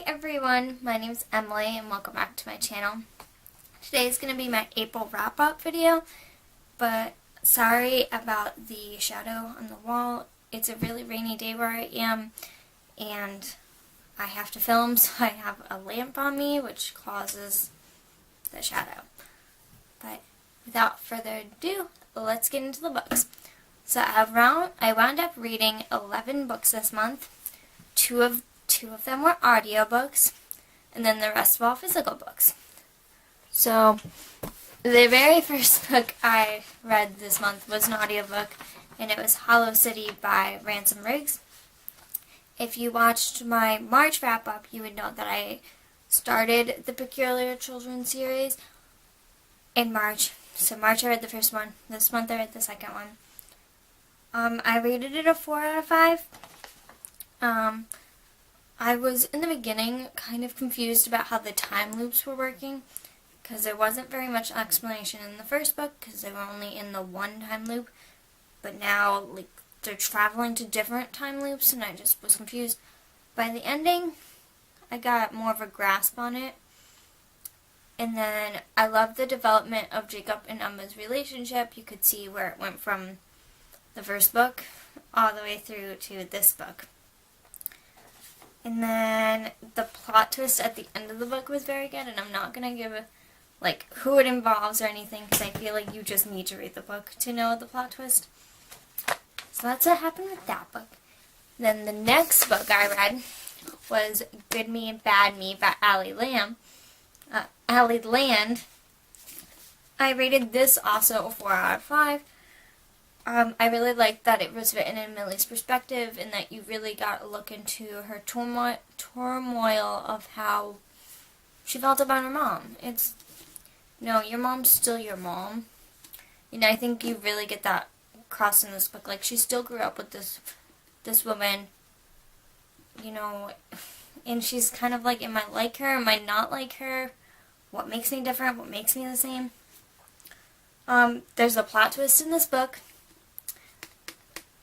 Hi everyone, my name is Emily and welcome back to my channel. Today is going to be my April wrap-up video, but sorry about the shadow on the wall. It's a really rainy day where I am and I have to film, so I have a lamp on me which causes the shadow. But without further ado, let's get into the books. So I wound up reading 11 books this month. Two of them were audiobooks, and then the rest were all physical books. So, the very first book I read this month was an audiobook, and it was Hollow City by Ransom Riggs. If you watched my March wrap-up, you would know that I started the Peculiar Children series in March. So March I read the first one, this month I read the second one. I rated it a 4 out of 5. I was, in the beginning, kind of confused about how the time loops were working, because there wasn't very much explanation in the first book, because they were only in the one time loop, but now, they're traveling to different time loops, and I just was confused. By the ending, I got more of a grasp on it, and then I loved the development of Jacob and Emma's relationship. You could see where it went from the first book all the way through to this book. And then the plot twist at the end of the book was very good, and I'm not going to give who it involves or anything, because I feel like you just need to read the book to know the plot twist. So that's what happened with that book. Then the next book I read was Good Me, Bad Me by Allie Land. I rated this also a 4 out of 5. I really liked that it was written in Millie's perspective, and that you really got a look into her turmoil of how she felt about her mom. Your mom's still your mom. I think you really get that across in this book. She still grew up with this woman, and she's kind of am I like her? Am I not like her? What makes me different? What makes me the same? There's a plot twist in this book.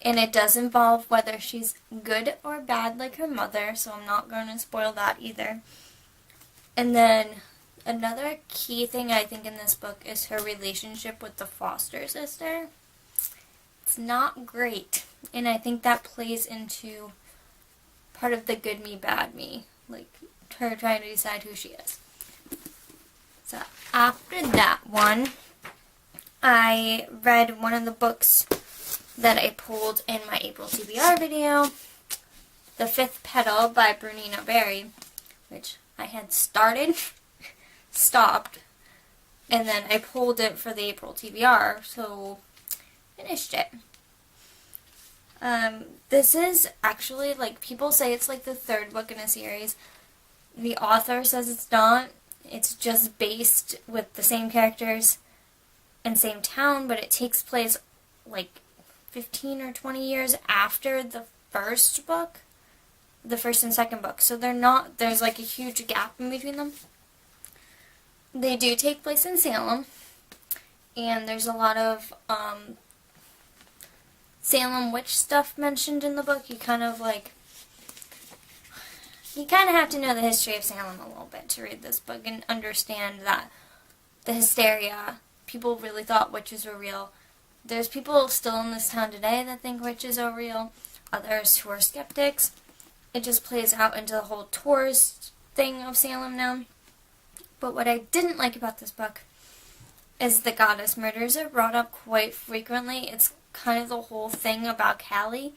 And it does involve whether she's good or bad like her mother, so I'm not going to spoil that either. And then another key thing I think in this book is her relationship with the foster sister. It's not great, and I think that plays into part of the good me, bad me, her trying to decide who she is. So after that one, I read one of the books that I pulled in my April TBR video, The Fifth Petal by Brunino Berry, which I had started, stopped, and then I pulled it for the April TBR, so finished it. This is actually, people say it's the third book in a series. The author says it's not. It's just based with the same characters and same town, but it takes place 15 or 20 years after the first book, the first and second book. So there's a huge gap in between them. They do take place in Salem, and there's a lot of Salem witch stuff mentioned in the book. You kind of have to know the history of Salem a little bit to read this book and understand that the hysteria, people really thought witches were real. There's people still in this town today that think witches are real, others who are skeptics. It just plays out into the whole tourist thing of Salem now. But what I didn't like about this book is the goddess murders are brought up quite frequently. It's kind of the whole thing about Callie.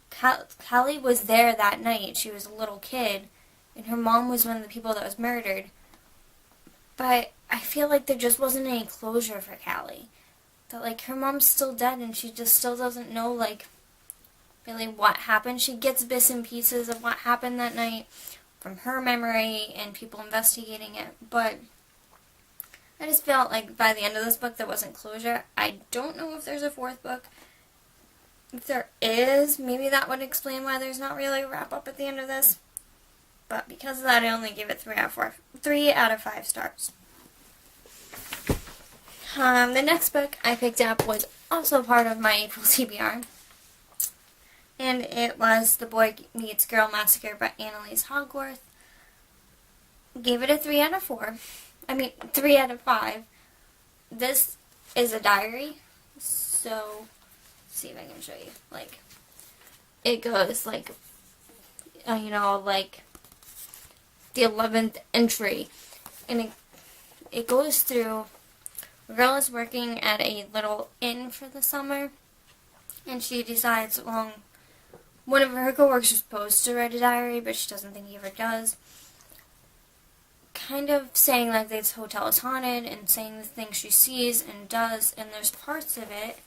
Callie was there that night. She was a little kid, and her mom was one of the people that was murdered. But I feel like there just wasn't any closure for Callie. That, her mom's still dead, and she just still doesn't know, really what happened. She gets bits and pieces of what happened that night from her memory and people investigating it, but I just felt by the end of this book there wasn't closure. I don't know if there's a fourth book. If there is, maybe that would explain why there's not really a wrap-up at the end of this. But because of that, I only give it 3 out of 5 stars. The next book I picked up was also part of my April TBR, and it was The Boy Meets Girl Massacre by Annalise Hogwarth. Gave it a 3 out of 4. I mean, 3 out of 5. This is a diary, so let's see if I can show you. Like, it goes like, like the 11th entry, and it goes through. A girl is working at a little inn for the summer, and she decides, one of her coworkers is supposed to write a diary, but she doesn't think he ever does. Kind of saying like this hotel is haunted, and saying the things she sees and does, and there's parts of it,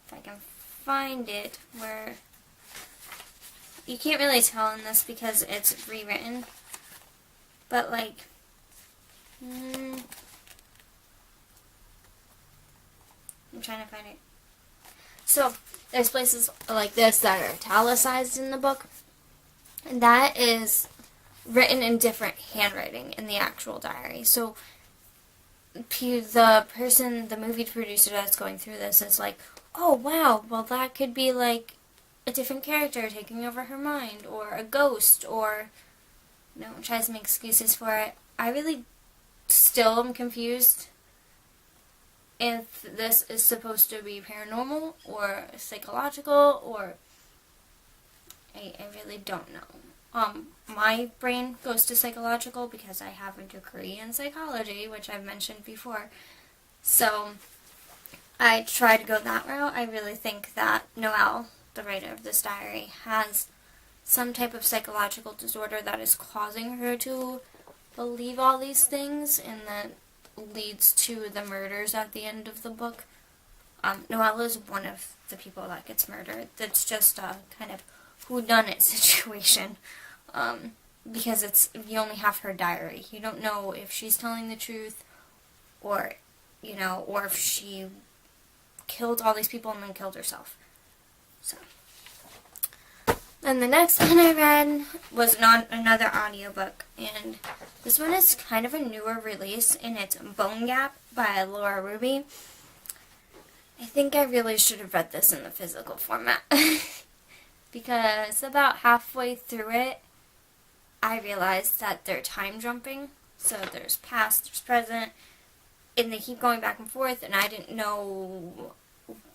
if I can find it, where you can't really tell in this because it's rewritten, but like, I'm trying to find it. So, there's places like this that are italicized in the book, and that is written in different handwriting in the actual diary. So, the movie producer that's going through this is like, oh wow, well that could be like a different character taking over her mind, or a ghost, or, tries to make excuses for it. I really still am confused if this is supposed to be paranormal or psychological, or I really don't know. My brain goes to psychological because I have a degree in psychology, which I've mentioned before. So I try to go that route. I really think that Noelle, the writer of this diary, has some type of psychological disorder that is causing her to believe all these things, and that leads to the murders at the end of the book. Noelle is one of the people that gets murdered. That's just a kind of whodunit situation, because you only have her diary. You don't know if she's telling the truth, or or if she killed all these people and then killed herself. So, then the next one I read was another audiobook, and this one is kind of a newer release, and it's Bone Gap by Laura Ruby. I think I really should have read this in the physical format, because about halfway through it, I realized that they're time jumping, so there's past, there's present, and they keep going back and forth, and I didn't know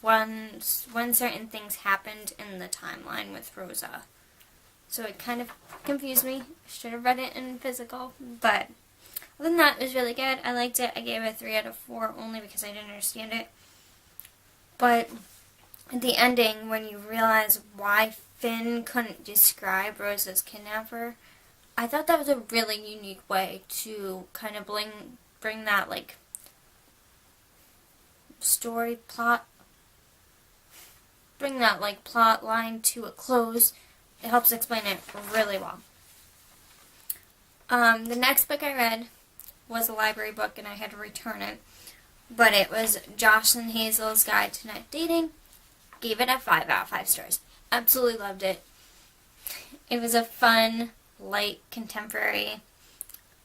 when certain things happened in the timeline with Rosa. So it kind of confused me. I should have read it in physical, but other than that, it was really good. I liked it. I gave it a 3 out of 4 only because I didn't understand it. But at the ending, when you realize why Finn couldn't describe Rosa's kidnapper, I thought that was a really unique way to kind of bring that, like, story plot, bring that, like, plot line to a close. It helps explain it really well. The next book I read was a library book, and I had to return it, but it was Jocelyn Hazel's Guide to Net Dating. Gave it a 5 out of 5 stars. Absolutely loved it. It was a fun, light, contemporary.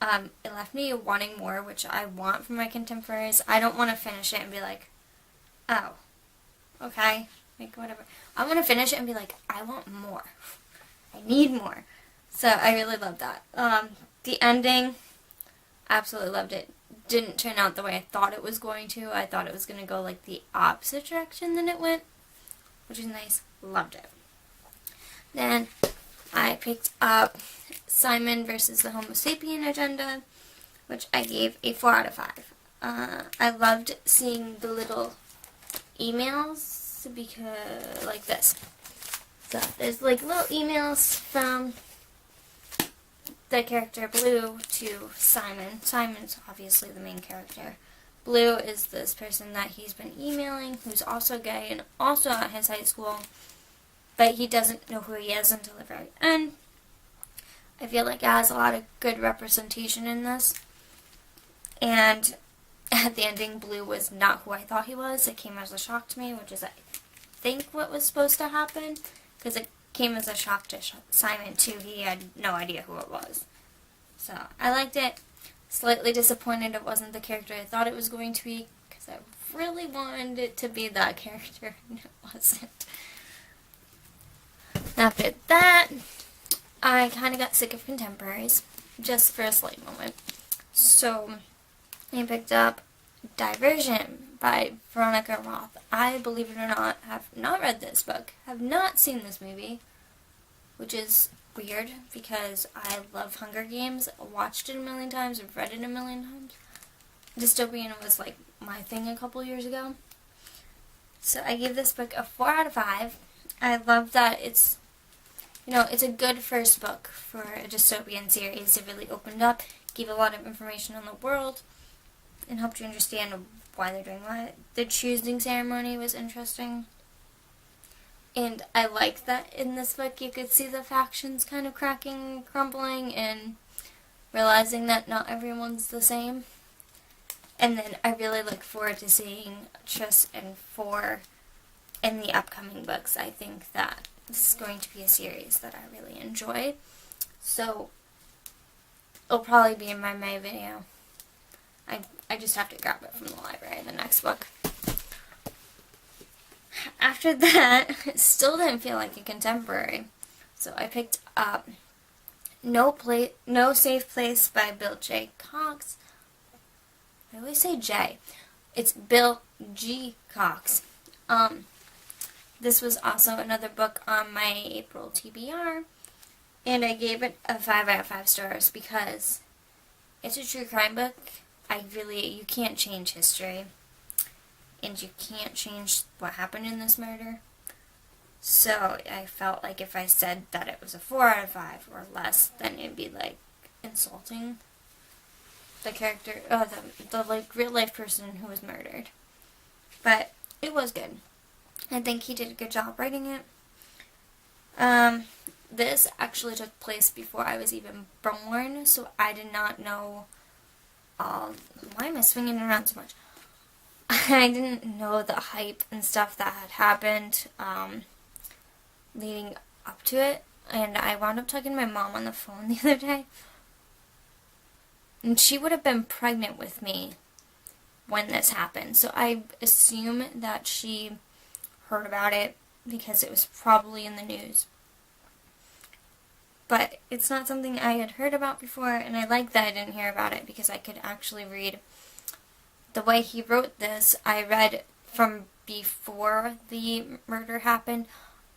It left me wanting more, which I want from my contemporaries. I don't want to finish it and be like, oh, okay, like whatever. I want to finish it and be like, I want more. I need more. So I really loved that. The ending, absolutely loved it. Didn't turn out the way I thought it was going to. I thought it was going to go like the opposite direction than it went, which is nice. Loved it. Then I picked up Simon versus the Homo sapien Agenda, which I gave a 4 out of 5. I loved seeing the little emails, because like this. So there's like little emails from the character Blue to Simon. Simon's obviously the main character. Blue is this person that he's been emailing, who's also gay and also at his high school, but he doesn't know who he is until the very end. I feel like it has a lot of good representation in this. And at the ending, Blue was not who I thought he was. It came as a shock to me, which is, I think, what was supposed to happen, because it came as a shock to Simon, too. He had no idea who it was. So, I liked it. Slightly disappointed it wasn't the character I thought it was going to be, because I really wanted it to be that character, and it wasn't. After that, I kind of got sick of contemporaries. just for a slight moment. So, I picked up Divergent by Veronica Roth. I, believe it or not, have not read this book, have not seen this movie, which is weird because I love Hunger Games, watched it a million times, I've read it a million times. Dystopian was like my thing a couple years ago. So I gave this book a 4 out of 5. I love that it's a good first book for a dystopian series. It really opened up, gave a lot of information on the world, and helped you understand why they're doing what. The choosing ceremony was interesting. And I like that in this book you could see the factions kind of cracking, crumbling, and realizing that not everyone's the same. And then I really look forward to seeing Tris and Four in the upcoming books. I think that this is going to be a series that I really enjoy. So, it'll probably be in my May video. I just have to grab it from the library, the next book. After that, it still didn't feel like a contemporary. So I picked up No Safe Place by Bill J. Cox. I always say J. It's Bill G. Cox. This was also another book on my April TBR, and I gave it a 5 out of 5 stars because it's a true crime book. You can't change history, and you can't change what happened in this murder. So I felt like if I said that it was a 4 out of 5 or less, then it'd be like insulting the character, the like real life person who was murdered. But it was good. I think he did a good job writing it. This actually took place before I was even born, so I did not know. Why am I swinging around so much? I didn't know the hype and stuff that had happened leading up to it, and I wound up talking to my mom on the phone the other day, and she would have been pregnant with me when this happened, so I assume that she heard about it because it was probably in the news. But it's not something I had heard about before, and I like that I didn't hear about it because I could actually read the way he wrote this. I read from before the murder happened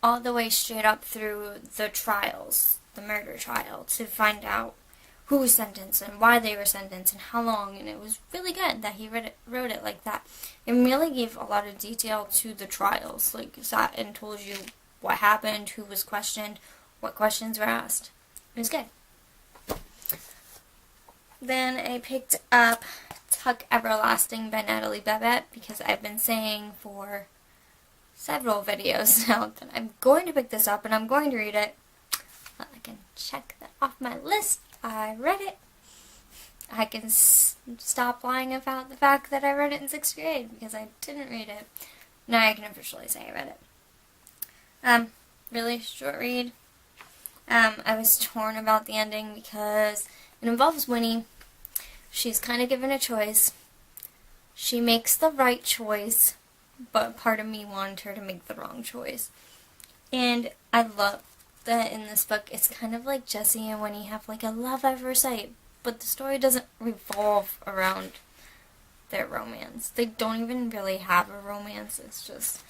all the way straight up through the trials, the murder trial, to find out who was sentenced and why they were sentenced and how long, and it was really good that he wrote it like that. It really gave a lot of detail to the trials, like sat and told you what happened, who was questioned, what questions were asked. It was good. Then I picked up Tuck Everlasting by Natalie Babette because I've been saying for several videos now that I'm going to pick this up and I'm going to read it. I can check that off my list. I read it. I can stop lying about the fact that I read it in 6th grade because I didn't read it. Now I can officially say I read it. Really short read. I was torn about the ending because it involves Winnie. She's kind of given a choice. She makes the right choice, but part of me wanted her to make the wrong choice. And I love that in this book it's kind of like Jessie and Winnie have like a love at first sight, but the story doesn't revolve around their romance. They don't even really have a romance. It's just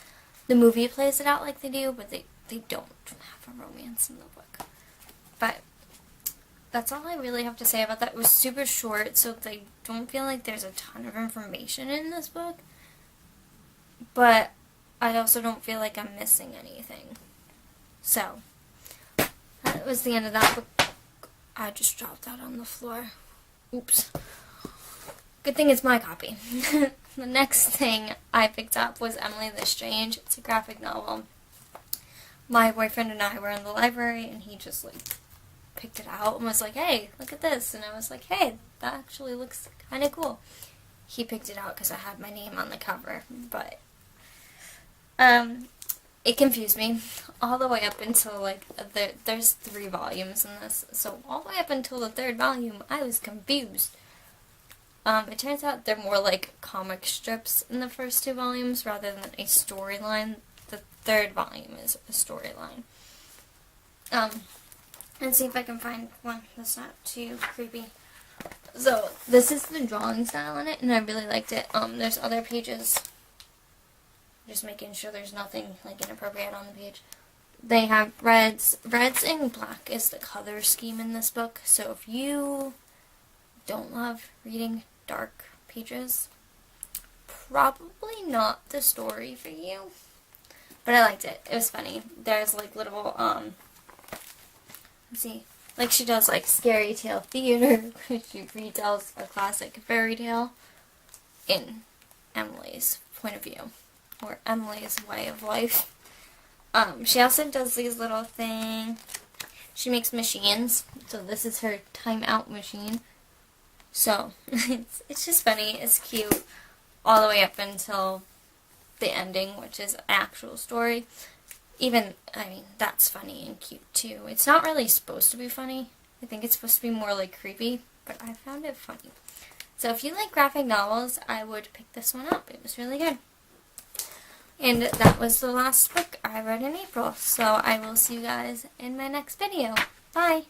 the movie plays it out like they do, but they don't have a romance in the book. But that's all I really have to say about that. It was super short, so they don't feel like there's a ton of information in this book. But I also don't feel like I'm missing anything. So, that was the end of that book. I just dropped that on the floor. Oops. Good thing it's my copy. The next thing I picked up was Emily the Strange. It's a graphic novel. My boyfriend and I were in the library, and he just, like, picked it out and was like, hey, look at this. And I was like, hey, that actually looks kind of cool. He picked it out because I had my name on the cover, but it confused me all the way up until, like, there's 3 volumes in this, so all the way up until the 3rd volume, I was confused. It turns out they're more like comic strips in the first 2 volumes rather than a storyline. The 3rd volume is a storyline. and see if I can find one that's not too creepy. So this is the drawing style in it, and I really liked it. There's other pages. Just making sure there's nothing like inappropriate on the page. They have reds. Reds and black is the color scheme in this book. So if you don't love reading dark pages, probably not the story for you. But I liked it. It was funny. There's like little, let's see, like she does like scary tale theater. She retells a classic fairy tale in Emily's point of view, or Emily's way of life. She also does these little things. She makes machines. So this is her timeout machine. So it's just funny. It's cute all the way up until the ending, which is an actual story. Even, I mean, that's funny and cute too. It's not really supposed to be funny. I think it's supposed to be more like creepy, but I found it funny. So if you like graphic novels, I would pick this one up. It was really good. And that was the last book I read in April. So I will see you guys in my next video. Bye!